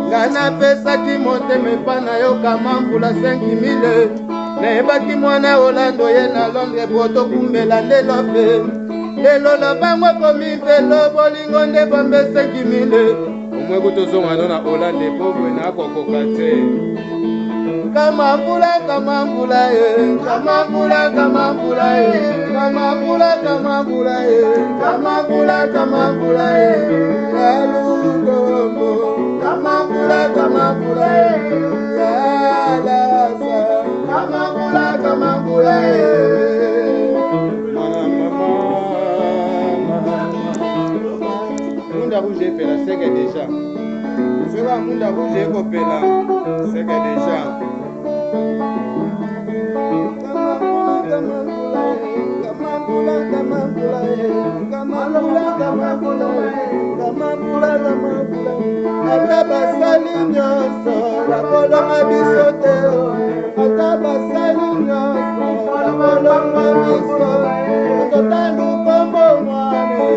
Ngana pesaki motema epa na yo kamambula 5000 nayebaki mwana Orlando ye na Londres po tokumbela ndelo pe lelo na bango komi velo bolingo nde bombe 5000 omwe kutozonga no na Orlando po bwena kokoka te kamambula kamambula ye kamambula kamambula ye kamambula kamambula ye kamambula kamambula ye alugombo kamambula kamambula ye alasa kamambula kamambula ye munda rouge pela seke déjà sera munda rouge ekopela seke déjà ata basali nyonso bakolonga biso te ata basali nyonso bakolonga biso totandu kombo mwane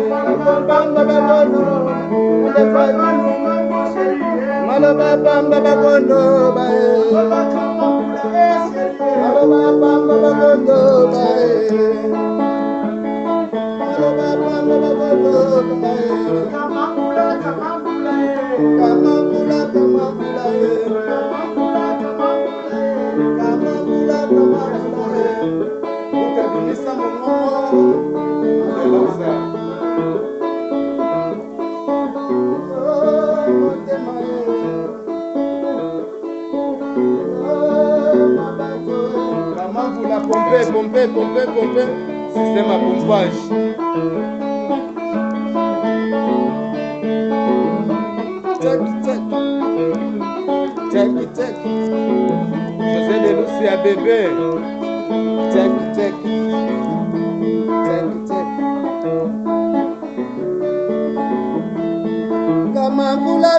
banga bakono maloba bamba bakono bae maloba bamba bakono bae maloba bamba bakono bae kamambula kamambula kamambula kamambula kamambula kamambula ukabinisa momo pomper, système à pompage. Check. José de Lucia bébé. Check. Kamambula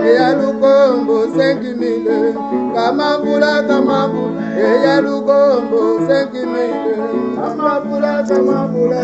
ya Lukombo 5000 kamambula ya Lukombo 5000 kamambula